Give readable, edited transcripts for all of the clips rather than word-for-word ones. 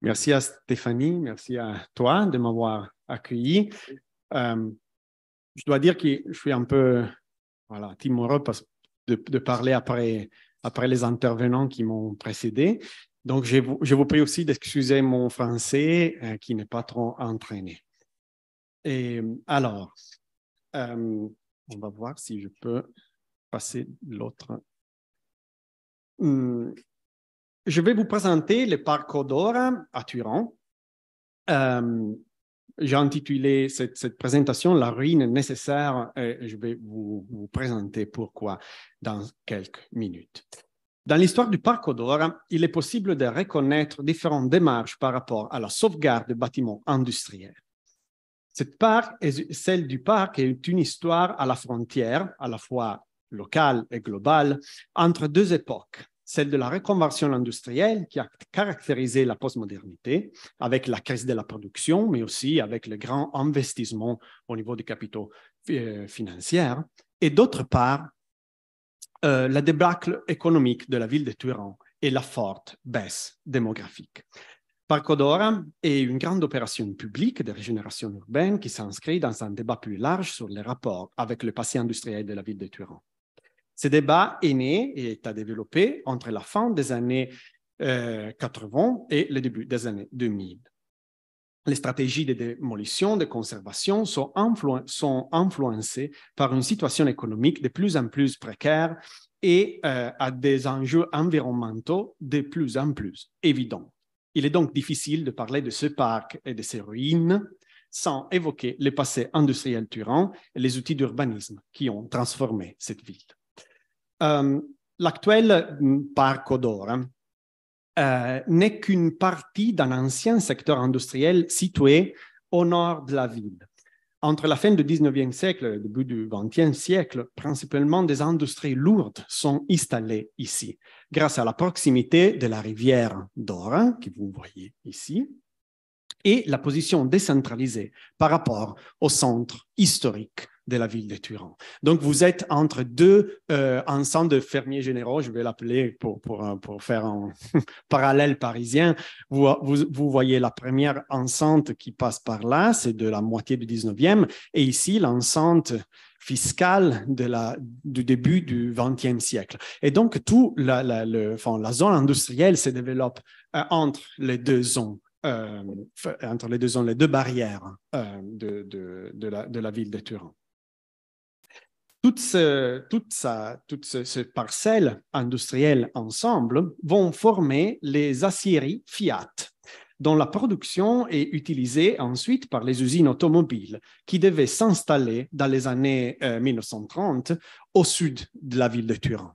Merci à Stéphanie, merci à toi de m'avoir accueilli. Je dois dire que je suis un peu timoreux de parler après les intervenants qui m'ont précédé. Donc, je vous prie aussi d'excuser mon français qui n'est pas trop entraîné. Et alors, on va voir si je peux passer l'autre. Je vais vous présenter le parc Odora à Turin. J'ai intitulé cette présentation « La ruine nécessaire » et je vais vous présenter pourquoi dans quelques minutes. Dans l'histoire du parc Odora, il est possible de reconnaître différentes démarches par rapport à la sauvegarde des bâtiments industriels. Celle du parc est une histoire à la frontière, à la fois locale et globale, entre deux époques. Celle de la reconversion industrielle qui a caractérisé la postmodernité avec la crise de la production, mais aussi avec le grand investissement au niveau des capitaux financiers. Et d'autre part, la débâcle économique de la ville de Turin et la forte baisse démographique. Parc Odora est une grande opération publique de régénération urbaine qui s'inscrit dans un débat plus large sur les rapports avec le passé industriel de la ville de Turin. Ce débat est né et est développé entre la fin des années 80 et le début des années 2000. Les stratégies de démolition, de conservation sont influencées par une situation économique de plus en plus précaire et à des enjeux environnementaux de plus en plus évidents. Il est donc difficile de parler de ce parc et de ses ruines sans évoquer le passé industriel turin et les outils d'urbanisme qui ont transformé cette ville. L'actuel parc Odora n'est qu'une partie d'un ancien secteur industriel situé au nord de la ville. Entre la fin du 19e siècle et le début du 20e siècle, principalement des industries lourdes sont installées ici, grâce à la proximité de la rivière Dora, que vous voyez ici, et la position décentralisée par rapport au centre historique de la ville de Turin. Donc, vous êtes entre deux ensembles de fermiers généraux, je vais l'appeler pour faire un parallèle parisien. Vous voyez la première enceinte qui passe par là, c'est de la moitié du 19e, et ici, l'enceinte fiscale du début du 20e siècle. Et donc, la zone industrielle se développe entre les deux zones. Les deux barrières de la ville de Turin. Toutes ces parcelles industrielles ensemble vont former les aciéries Fiat, dont la production est utilisée ensuite par les usines automobiles qui devaient s'installer dans les années 1930 au sud de la ville de Turin.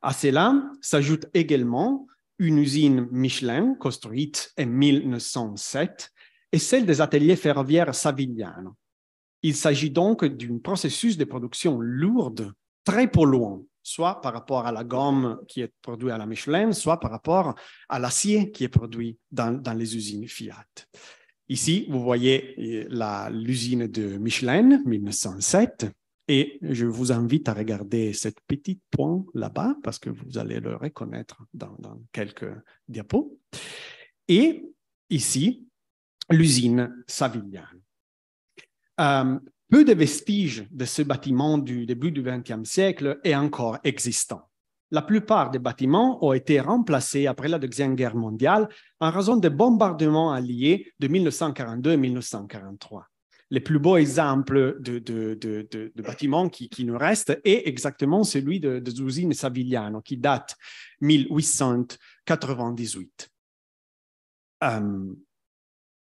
À cela s'ajoute également une usine Michelin construite en 1907 et celle des ateliers ferroviaires Savigliano. Il s'agit donc d'un processus de production lourde, très polluant, soit par rapport à la gomme qui est produite à la Michelin, soit par rapport à l'acier qui est produit dans les usines Fiat. Ici, vous voyez l'usine de Michelin, 1907, et je vous invite à regarder cette petite point là-bas parce que vous allez le reconnaître dans quelques diapos. Et ici, l'usine Savigliano. Peu de vestiges de ce bâtiment du début du XXe siècle est encore existant. La plupart des bâtiments ont été remplacés après la Deuxième Guerre mondiale en raison des bombardements alliés de 1942 et 1943. Les plus beaux exemples de bâtiments qui nous restent est exactement celui des usines Savigliano qui date 1898.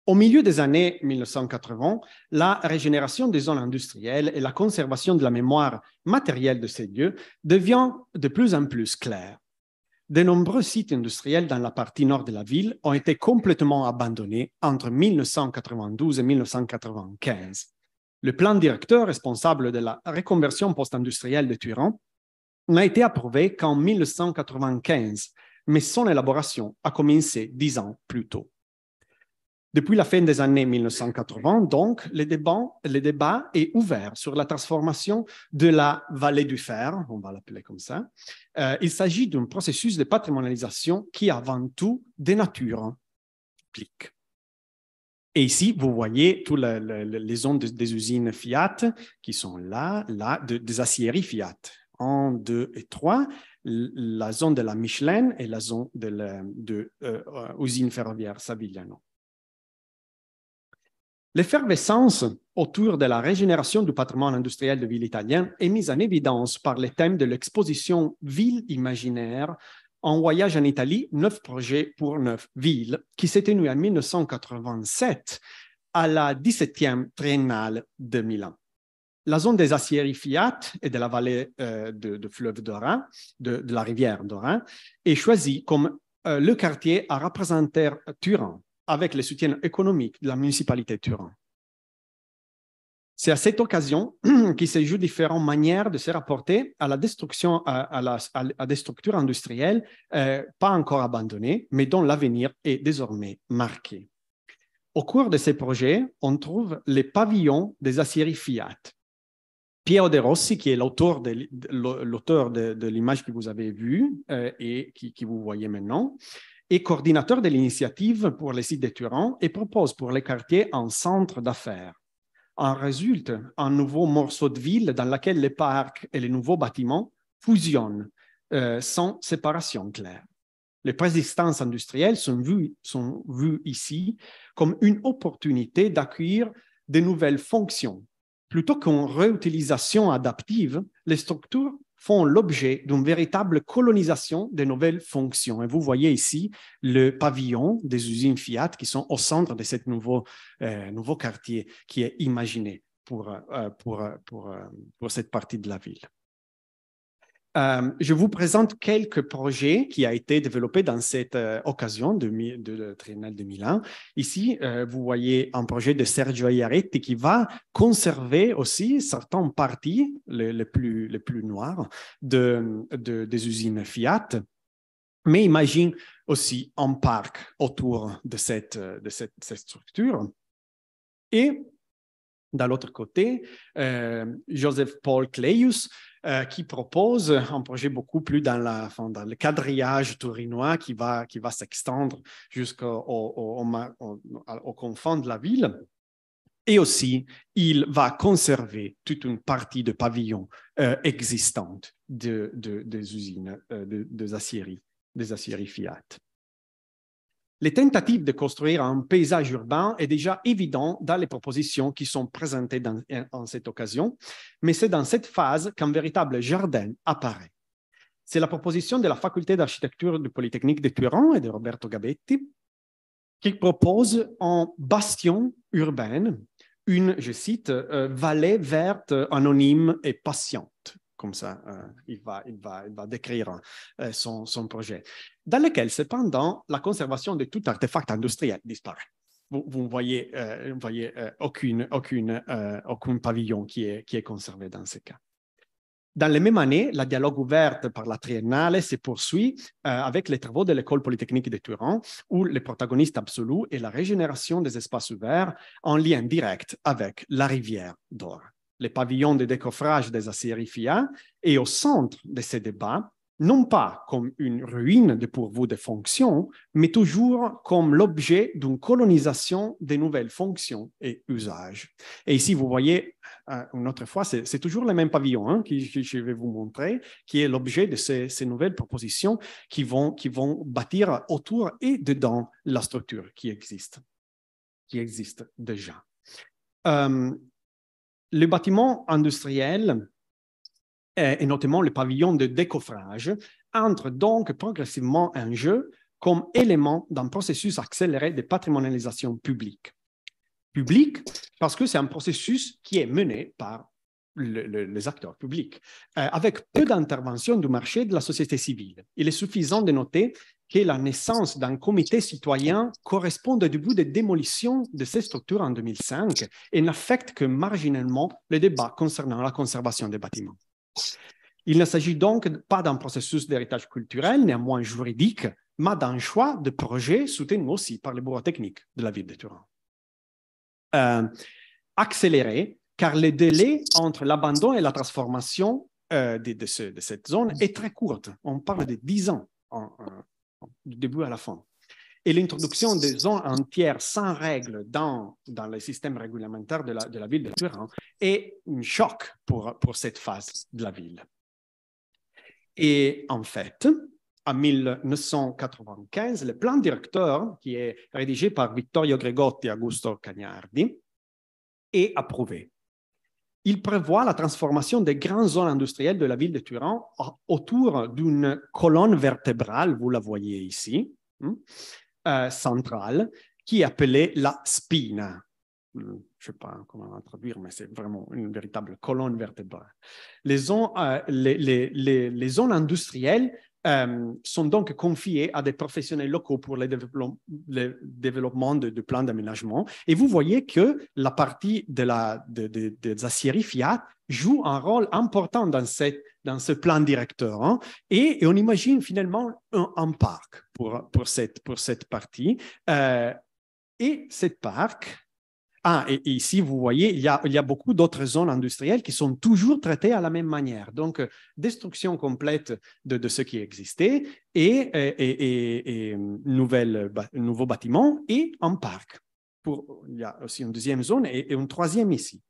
Au milieu des années 1980, la régénération des zones industrielles et la conservation de la mémoire matérielle de ces lieux devient de plus en plus claire. De nombreux sites industriels dans la partie nord de la ville ont été complètement abandonnés entre 1992 et 1995. Le plan directeur responsable de la reconversion post-industrielle de Turin n'a été approuvé qu'en 1995, mais son élaboration a commencé 10 ans plus tôt. Depuis la fin des années 1980, donc, le débat est ouvert sur la transformation de la vallée du fer, on va l'appeler comme ça. Il s'agit d'un processus de patrimonialisation qui est avant tout de nature publique. Et ici, vous voyez toutes les zones des usines Fiat qui sont là, des aciéries Fiat. 1, 2 et 3, la zone de la Michelin et la zone de l'usine ferroviaire Savigliano. L'effervescence autour de la régénération du patrimoine industriel de ville italien est mise en évidence par le thème de l'exposition Ville imaginaire en voyage en Italie, 9 projets pour 9 villes, qui s'est tenue en 1987 à la 17e Triennale de Milan. La zone des aciéries Fiat et de la vallée de fleuve Dorin, de la rivière Dorin, est choisie comme le quartier à représenter Turin, avec le soutien économique de la municipalité de Turin. C'est à cette occasion qu'il se joue différentes manières de se rapporter à la destruction, à des structures industrielles pas encore abandonnées, mais dont l'avenir est désormais marqué. Au cours de ces projets, on trouve les pavillons des aciéries Fiat. Piero De Rossi, qui est l'auteur de l'image que vous avez vue et qui vous voyez maintenant, est coordinateur de l'initiative pour les sites de Turin et propose pour les quartiers un centre d'affaires. En résulte un nouveau morceau de ville dans lequel les parcs et les nouveaux bâtiments fusionnent sans séparation claire. Les présistences industrielles sont vues ici comme une opportunité d'accueillir de nouvelles fonctions. Plutôt qu'une réutilisation adaptive, les structures font l'objet d'une véritable colonisation des nouvelles fonctions. Et vous voyez ici le pavillon des usines Fiat qui sont au centre de ce nouveau quartier qui est imaginé pour cette partie de la ville. Je vous présente quelques projets qui ont été développés dans cette occasion de la Triennale de Milan. Ici, vous voyez un projet de Sergio Iaretti qui va conserver aussi certaines parties, les plus noires, des usines Fiat, mais imagine aussi un parc autour de cette structure. Et de l'autre côté, Joseph Paul Cleius, qui propose un projet beaucoup plus dans le quadrillage tourinois qui va s'extendre jusqu'au confins de la ville. Et aussi, il va conserver toute une partie de pavillons existantes des usines, des aciéries Fiat. Les tentatives de construire un paysage urbain est déjà évident dans les propositions qui sont présentées en cette occasion, mais c'est dans cette phase qu'un véritable jardin apparaît. C'est la proposition de la faculté d'architecture du Polytechnique de Turin et de Roberto Gabetti qui propose un bastion urbain, une, je cite, vallée verte, anonyme et patiente. Comme ça, il va décrire son projet, dans lequel, cependant, la conservation de tout artefact industriel disparaît. Vous ne voyez, aucun pavillon qui est conservé dans ce cas. Dans les mêmes années, la dialogue ouverte par la Triennale se poursuit avec les travaux de l'École polytechnique de Turin, où le protagoniste absolu est la régénération des espaces ouverts en lien direct avec la rivière Dora. Les pavillons de décoffrage des aciéries Fiat est au centre de ces débats, non pas comme une ruine dépourvue de fonctions, mais toujours comme l'objet d'une colonisation des nouvelles fonctions et usages. Et ici, vous voyez, une autre fois, c'est toujours le même pavillon que je vais vous montrer, qui est l'objet de ces nouvelles propositions qui vont bâtir autour et dedans la structure qui existe déjà. Le bâtiment industriel, et notamment le pavillon de décoffrage, entre donc progressivement en jeu comme élément d'un processus accéléré de patrimonialisation publique. Public parce que c'est un processus qui est mené par les acteurs publics, avec peu d'intervention du marché de la société civile. Il est suffisant de noter que la naissance d'un comité citoyen correspond au début de démolition de ces structures en 2005 et n'affecte que marginalement le débat concernant la conservation des bâtiments. Il ne s'agit donc pas d'un processus d'héritage culturel, néanmoins juridique, mais d'un choix de projet soutenu aussi par les bureaux techniques de la ville de Turin. Accéléré, car le délai entre l'abandon et la transformation de cette zone est très court. On parle de 10 ans du début à la fin. Et l'introduction des zones entières sans règles dans le système réglementaire de la ville de Turin est un choc pour cette phase de la ville. Et en fait, en 1995, le plan directeur, qui est rédigé par Vittorio Gregotti et Augusto Cagnardi, est approuvé. Il prévoit la transformation des grandes zones industrielles de la ville de Turin autour d'une colonne vertébrale, vous la voyez ici, centrale, qui est appelée la spina. Je ne sais pas comment la traduire, mais c'est vraiment une véritable colonne vertébrale. Les zones industrielles sont donc confiées à des professionnels locaux pour le développement de plans d'aménagement. Et vous voyez que la partie des aciéries Fiat joue un rôle important dans ce plan directeur. Hein. Et on imagine finalement un parc pour cette partie. Et cette parc... et ici, vous voyez, il y a beaucoup d'autres zones industrielles qui sont toujours traitées à la même manière. Donc, destruction complète de ce qui existait et nouveaux bâtiments et un parc. Il y a aussi une deuxième zone et une troisième ici.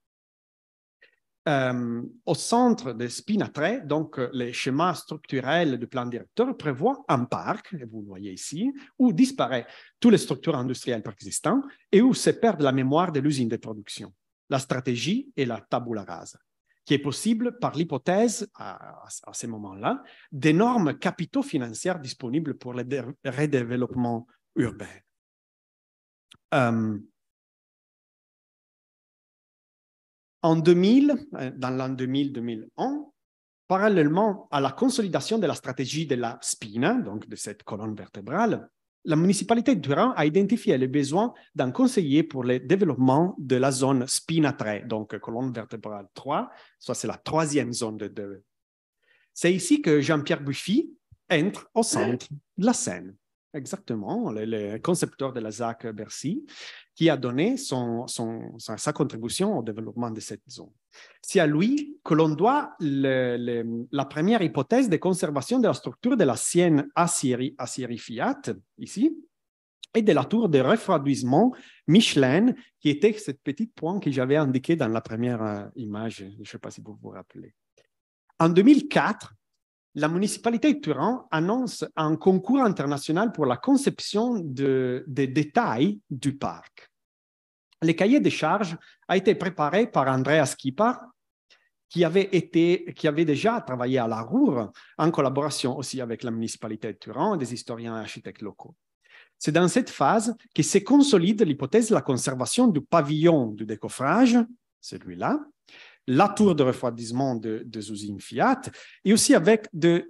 Au centre de Spina 3, donc les schémas structurels du plan directeur prévoient un parc, et vous le voyez ici, où disparaît toutes les structures industrielles préexistantes et où se perd la mémoire de l'usine de production, la stratégie et la tabula rasa, qui est possible par l'hypothèse, à ce moment-là, d'énormes capitaux financiers disponibles pour le redéveloppement urbain. En 2000, dans l'an 2000-2001, parallèlement à la consolidation de la stratégie de la spina, donc de cette colonne vertébrale, la municipalité de Turin a identifié le besoin d'un conseiller pour le développement de la zone spina 3, donc colonne vertébrale 3, soit c'est la troisième zone de... C'est ici que Jean-Pierre Buffy entre au centre de la scène. Exactement, le concepteur de la ZAC Bercy, qui a donné sa contribution au développement de cette zone. C'est à lui que l'on doit la première hypothèse de conservation de la structure de la sienne aciérie Fiat, ici, et de la tour de refroidissement Michelin, qui était ce petit point que j'avais indiqué dans la première image, je ne sais pas si vous vous rappelez. En 2004, la municipalité de Turin annonce un concours international pour la conception des détails du parc. Le cahier des charges a été préparé par Andrea Schipar, qui avait déjà travaillé à la Ruhr, en collaboration aussi avec la municipalité de Turin et des historiens et architectes locaux. C'est dans cette phase que se consolide l'hypothèse de la conservation du pavillon du décoffrage, celui-là, la tour de refroidissement des usines Fiat, et aussi avec des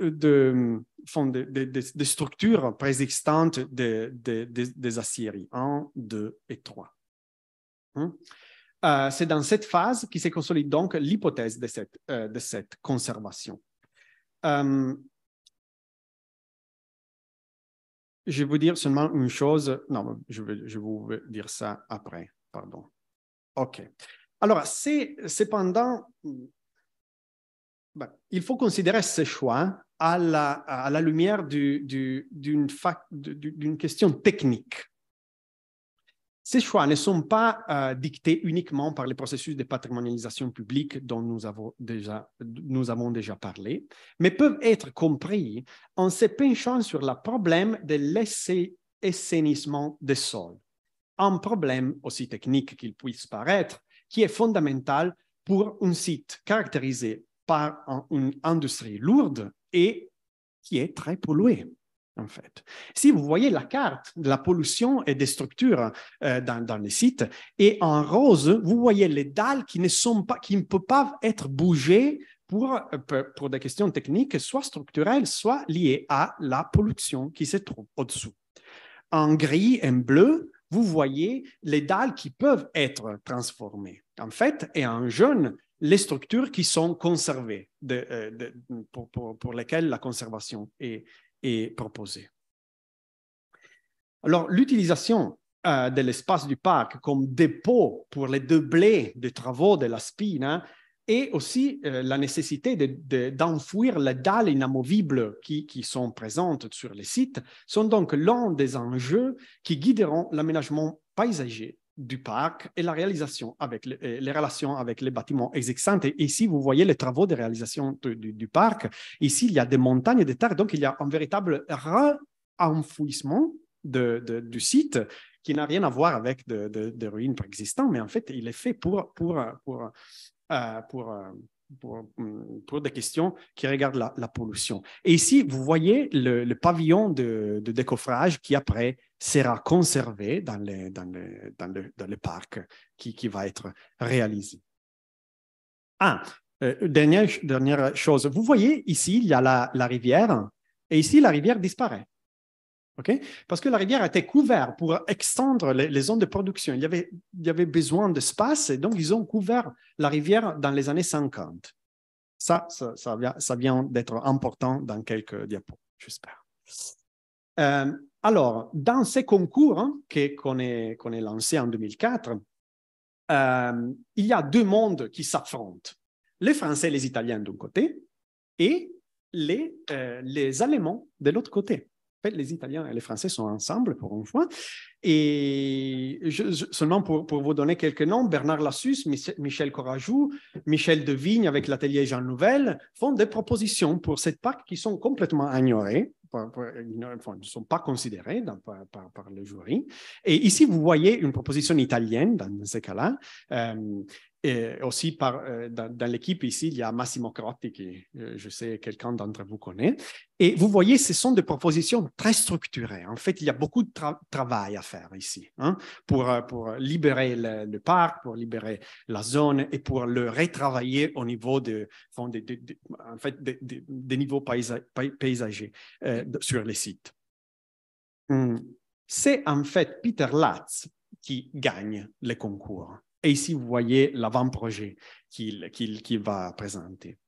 structures préexistantes des aciéries 1, 2 et 3. C'est dans cette phase qui se consolide donc l'hypothèse de cette conservation. Je vais vous dire seulement une chose. Non, je vais vous dire ça après. Pardon. OK. Alors, cependant, il faut considérer ce choix à la lumière d'une question technique. Ces choix ne sont pas dictés uniquement par les processus de patrimonialisation publique dont nous avons déjà parlé, mais peuvent être compris en se penchant sur le problème de l'assainissement des sols. Un problème aussi technique qu'il puisse paraître, qui est fondamental pour un site caractérisé par une industrie lourde et qui est très pollué, en fait. Si vous voyez la carte de la pollution et des structures dans les sites, et en rose, vous voyez les dalles qui ne peuvent pas être bougées pour des questions techniques, soit structurelles, soit liées à la pollution qui se trouve au-dessous. En gris et en bleu, vous voyez les dalles qui peuvent être transformées. En fait, et en jaune, les structures qui sont conservées, pour lesquelles la conservation est proposée. Alors, l'utilisation de l'espace du parc comme dépôt pour les deux blés des travaux de la Spina et aussi la nécessité d'enfouir les dalles inamovibles qui sont présentes sur les sites sont donc l'un des enjeux qui guideront l'aménagement paysager du parc et la réalisation avec les relations avec les bâtiments existants. Et ici, vous voyez les travaux de réalisation du parc. Ici, il y a des montagnes de terre, donc il y a un véritable renfouissement du site qui n'a rien à voir avec des ruines préexistantes, mais en fait, il est fait pour des questions qui regardent la pollution. Et ici, vous voyez le pavillon de décoffrage qui après sera conservé dans le parc qui va être réalisé. Dernière chose, vous voyez ici, il y a la rivière et ici, la rivière disparaît. Okay? Parce que la rivière était couverte pour extendre les zones de production. Il y avait besoin d'espace et donc ils ont couvert la rivière dans les années 50. Ça vient d'être important dans quelques diapos, j'espère. Alors, dans ces concours qu'on est lancé en 2004, il y a deux mondes qui s'affrontent. Les Français et les Italiens d'un côté et les Allemands de l'autre côté. En fait, les Italiens et les Français sont ensemble pour une fois. Et seulement pour vous donner quelques noms, Bernard Lassus, Michel Courajou, Michel Devigne avec l'atelier Jean Nouvel font des propositions pour cette parc qui sont complètement ignorées, ne sont pas considérées par le jury. Et ici, vous voyez une proposition italienne dans ces cas-là. Et aussi, dans l'équipe ici, il y a Massimo Crotti, qui, je sais, quelqu'un d'entre vous connaît. Et vous voyez, ce sont des propositions très structurées. En fait, il y a beaucoup de travail à faire ici pour libérer le parc, pour libérer la zone et pour le retravailler au niveau des niveaux paysagers sur les sites. C'est en fait Peter Latz qui gagne les concours. Et ici, vous voyez l'avant-projet qu'il va présenter.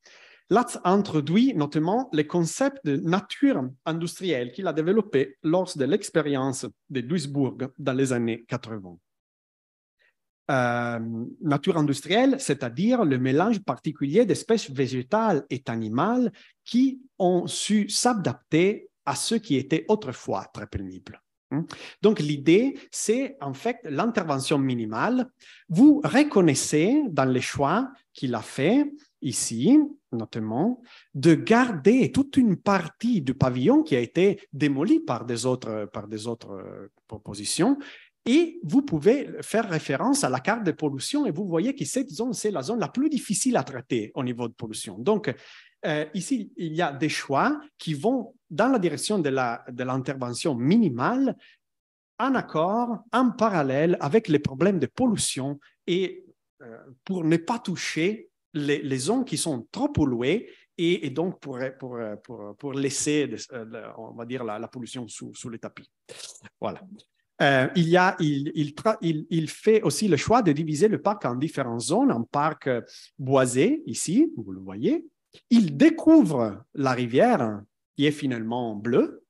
Latz introduit notamment les concepts de nature industrielle qu'il a développé lors de l'expérience de Duisbourg dans les années 80. Nature industrielle, c'est-à-dire le mélange particulier d'espèces végétales et animales qui ont su s'adapter à ce qui était autrefois très pénible. Donc, l'idée, c'est en fait l'intervention minimale. Vous reconnaissez dans les choix qu'il a fait ici, notamment, de garder toute une partie du pavillon qui a été démolie par des autres propositions. Et vous pouvez faire référence à la carte de pollution et vous voyez que cette zone, c'est la zone la plus difficile à traiter au niveau de pollution. Donc, ici, il y a des choix qui vont dans la direction de l'intervention minimale en accord, en parallèle avec les problèmes de pollution et pour ne pas toucher les zones qui sont trop polluées et donc pour laisser, on va dire, la pollution sous le tapis. Voilà. Il fait aussi le choix de diviser le parc en différentes zones, un parc boisé, ici, vous le voyez. Il découvre la rivière qui est finalement bleue.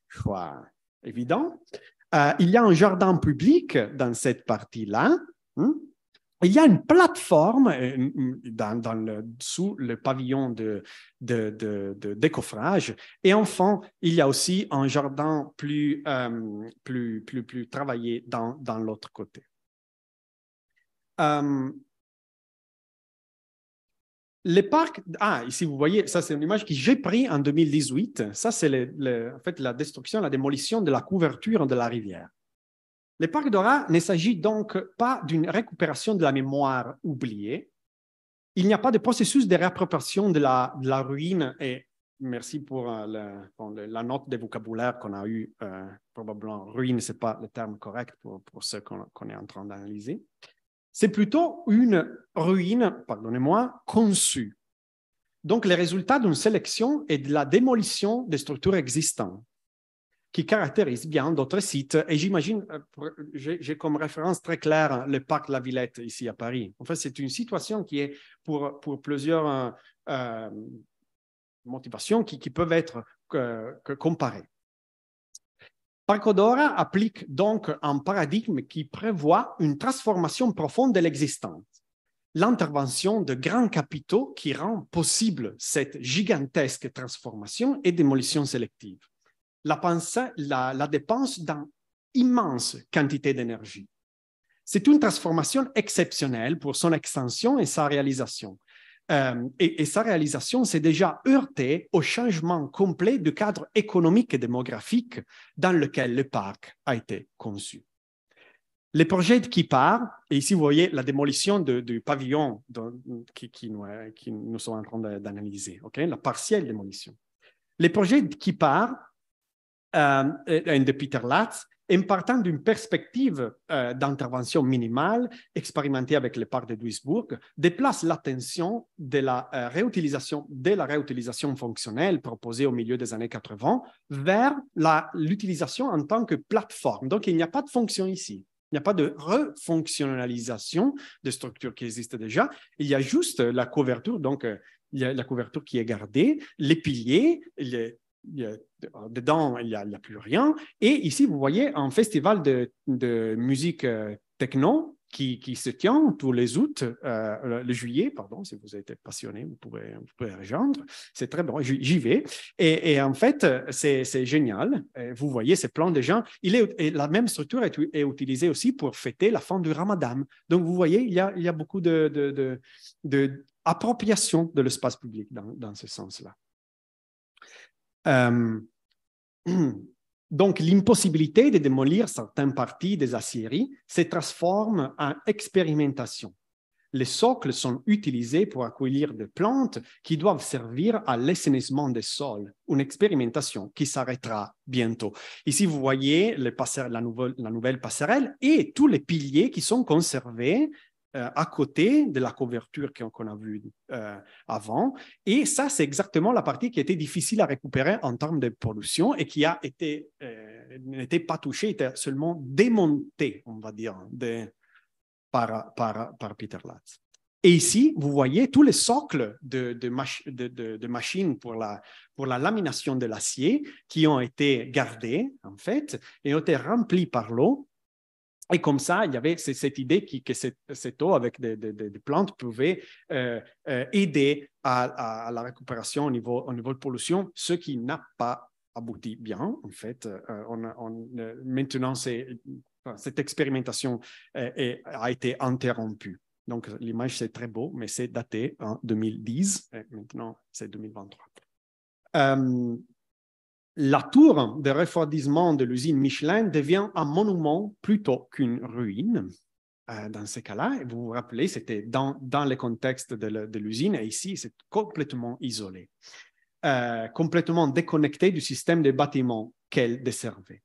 Choix évident. Il y a un jardin public dans cette partie-là. Il y a une plateforme sous le pavillon de décoffrage. Et enfin, il y a aussi un jardin plus travaillé dans l'autre côté. Les parcs, ici vous voyez, ça c'est une image que j'ai prise en 2018. Ça c'est en fait la destruction, la démolition de la couverture de la rivière. Les parcs d'Ora ne s'agit donc pas d'une récupération de la mémoire oubliée. Il n'y a pas de processus de réappropriation de la ruine et merci pour la note de vocabulaire qu'on a eue. Probablement, ruine, ce n'est pas le terme correct pour ce qu'on est en train d'analyser. C'est plutôt une ruine, pardonnez-moi, conçue. Donc, les résultats d'une sélection et de la démolition des structures existantes qui caractérisent bien d'autres sites. Et j'imagine, j'ai comme référence très claire le parc La Villette ici à Paris. En fait, c'est une situation qui est pour plusieurs motivations qui peuvent être comparées. Parc Odora applique donc un paradigme qui prévoit une transformation profonde de l'existence. L'intervention de grands capitaux qui rend possible cette gigantesque transformation et démolition sélective. La dépense d'une immense quantité d'énergie. C'est une transformation exceptionnelle pour son extension et sa réalisation. Et sa réalisation s'est déjà heurtée au changement complet du cadre économique et démographique dans lequel le parc a été conçu. Les projets qui partent, et ici vous voyez la démolition du pavillon qui nous sommes en train d'analyser, okay? La partielle démolition. Les projets qui partent de Peter Latz, en partant d'une perspective d'intervention minimale expérimentée avec le parc de Duisbourg, déplace l'attention de la réutilisation fonctionnelle proposée au milieu des années 80 vers l'utilisation en tant que plateforme. Donc, il n'y a pas de fonction ici. Il n'y a pas de refonctionnalisation de structures qui existent déjà. Il y a juste la couverture. Donc, il y a la couverture qui est gardée, les piliers, dedans, il n'y a plus rien. Et ici, vous voyez un festival de musique techno qui se tient tous les août, le juillet, pardon, si vous êtes passionné, vous pouvez rejoindre. C'est très bon, j'y vais. Et en fait, c'est génial. Vous voyez ces plans de gens. La même structure est utilisée aussi pour fêter la fin du Ramadan. Donc, vous voyez, il y a beaucoup d'appropriation de l'espace public dans ce sens-là. Donc, l'impossibilité de démolir certaines parties des aciéries se transforme en expérimentation. Les socles sont utilisés pour accueillir des plantes qui doivent servir à l'assainissement des sols, une expérimentation qui s'arrêtera bientôt. Ici, vous voyez la nouvelle passerelle et tous les piliers qui sont conservés à côté de la couverture qu'on a vue avant. Et ça, c'est exactement la partie qui était difficile à récupérer en termes de pollution et qui n'était pas touchée, était seulement démontée, on va dire, par Peter Latz. Et ici, vous voyez tous les socles de machines pour la lamination de l'acier qui ont été gardés, en fait, et ont été remplis par l'eau. Et comme ça, il y avait cette idée que cette eau avec des plantes pouvait aider à la récupération au niveau de pollution, ce qui n'a pas abouti bien. En fait, maintenant, cette expérimentation a été interrompue. Donc, l'image, c'est très beau, mais c'est daté en 2010. Et maintenant, c'est 2023. La tour de refroidissement de l'usine Michelin devient un monument plutôt qu'une ruine. Dans ces cas-là, vous vous rappelez, c'était dans le contexte de l'usine, et ici, c'est complètement isolé, complètement déconnecté du système des bâtiments qu'elle desservait.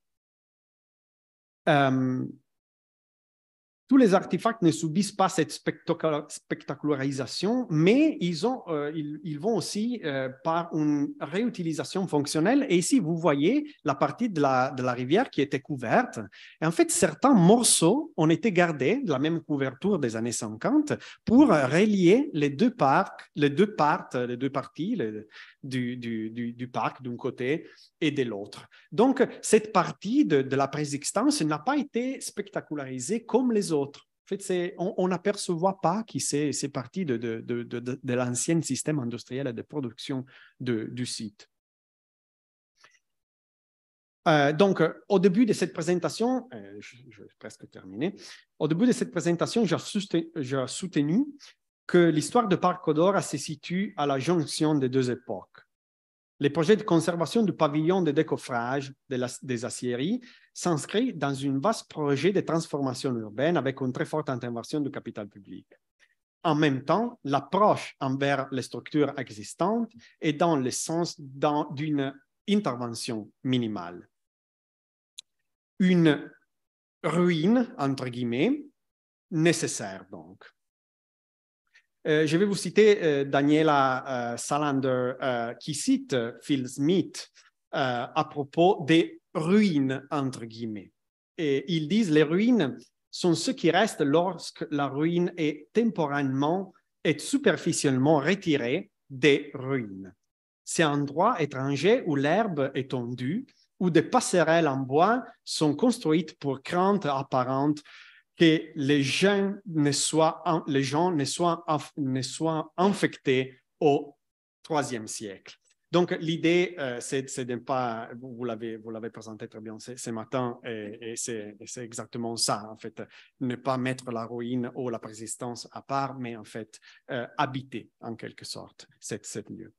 Tous les artefacts ne subissent pas cette spectacularisation, mais ils vont aussi par une réutilisation fonctionnelle. Et ici, vous voyez la partie de la rivière qui était couverte. Et en fait, certains morceaux ont été gardés de la même couverture des années 50 pour relier les deux parties du parc d'un côté et de l'autre. Donc, cette partie de la préexistence n'a pas été spectacularisée comme les autres. En fait, on n'aperçoit pas que c'est partie de l'ancien système industriel de production du site. Donc, au début de cette présentation, je vais presque terminer, au début de cette présentation, j'ai soutenu que l'histoire de Parc Odora se situe à la jonction des deux époques. Les projets de conservation du pavillon de décoffrage des aciéries s'inscrivent dans un vaste projet de transformation urbaine avec une très forte intervention du capital public. En même temps, l'approche envers les structures existantes est dans le sens d'une intervention minimale. Une ruine, entre guillemets, nécessaire donc. Je vais vous citer Daniela Salander qui cite Phil Smith à propos des ruines, entre guillemets. Et ils disent les ruines sont ce qui reste lorsque la ruine est temporairement et superficiellement retirée des ruines. C'est un endroit étranger où l'herbe est tondue, où des passerelles en bois sont construites pour crainte apparente que les gens ne soient infectés au IIIe siècle. Donc, l'idée, c'est de ne pas, vous l'avez présenté très bien ce matin, et c'est exactement ça, en fait, ne pas mettre la ruine ou la persistance à part, mais en fait, habiter, en quelque sorte, cet lieu.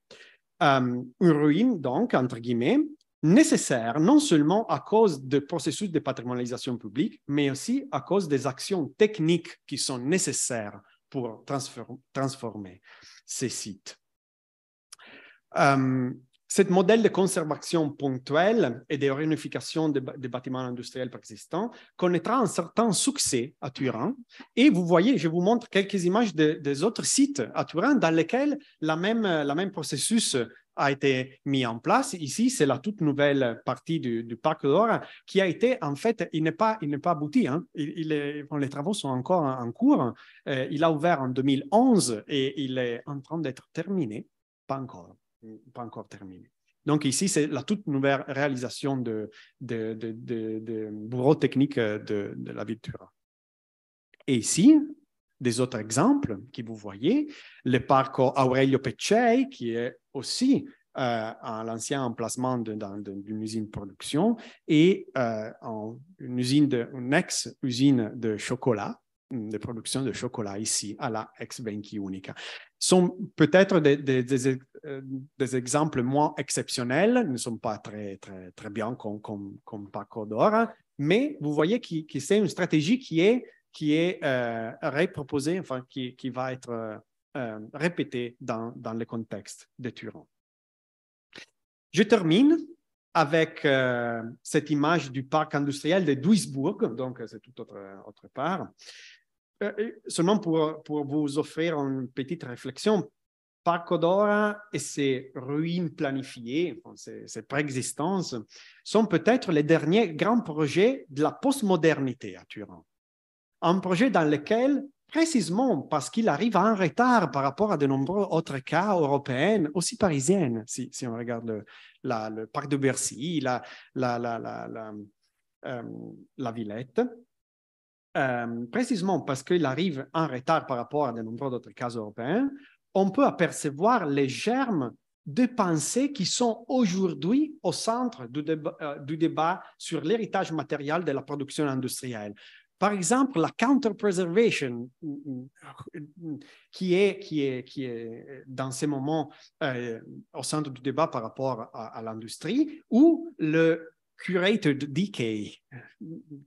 Une ruine, donc, entre guillemets, nécessaire non seulement à cause du processus de patrimonialisation publique, mais aussi à cause des actions techniques qui sont nécessaires pour transformer ces sites. Ce modèle de conservation ponctuelle et de réunification des bâtiments industriels persistants connaîtra un certain succès à Turin. Et vous voyez, je vous montre quelques images des autres sites à Turin dans lesquels la même processus a été mis en place. Ici, c'est la toute nouvelle partie du Parc d'Ora qui a été, en fait, il n'est pas abouti. Hein. Les travaux sont encore en cours. Il a ouvert en 2011 et il est en train d'être terminé. Pas encore terminé. Donc ici, c'est la toute nouvelle réalisation de bureau technique de la ville de Turin. Et ici, des autres exemples que vous voyez, le parc Aurelio Peccei, qui est aussi l'ancien emplacement d'une usine de production et une ex-usine de chocolat, de production de chocolat ici, à la ex-Venchi Unica. Sont peut-être des exemples moins exceptionnels, ne sont pas très bien comme Parco d'Ora, mais vous voyez que c'est une stratégie qui est reproposée, enfin, qui va être répétée dans le contexte de Turin. Je termine avec cette image du parc industriel de Duisburg, donc c'est tout autre part. Seulement pour vous offrir une petite réflexion, Parco d'Ora et ses ruines planifiées, ses préexistences, sont peut-être les derniers grands projets de la postmodernité à Turin. Un projet dans lequel, précisément parce qu'il arrive en retard par rapport à de nombreux autres cas européens, aussi parisiennes, si on regarde le parc de Bercy, la Villette, précisément parce qu'il arrive en retard par rapport à de nombreux autres cas européens, on peut apercevoir les germes de pensées qui sont aujourd'hui au centre du débat sur l'héritage matériel de la production industrielle. Par exemple, la counter-preservation, qui est dans ces moments au centre du débat par rapport à l'industrie, ou le curated decay,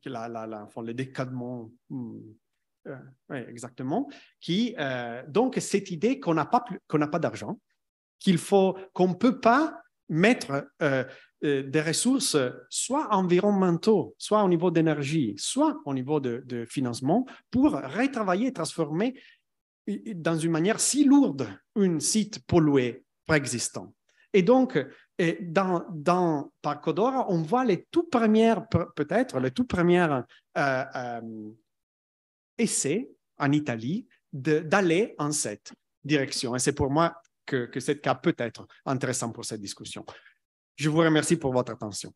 le décadement, oui, exactement, donc cette idée qu'on n'a pas d'argent, qu'on ne peut pas mettre des ressources soit environnementaux, soit au niveau d'énergie, soit au niveau de financement pour retravailler et transformer dans une manière si lourde un site pollué préexistant. Et donc, dans Parco d'Ora, on voit les tout premiers essais en Italie d'aller en cette direction. Et c'est pour moi que ce cas peut être intéressant pour cette discussion. Je vous remercie pour votre attention.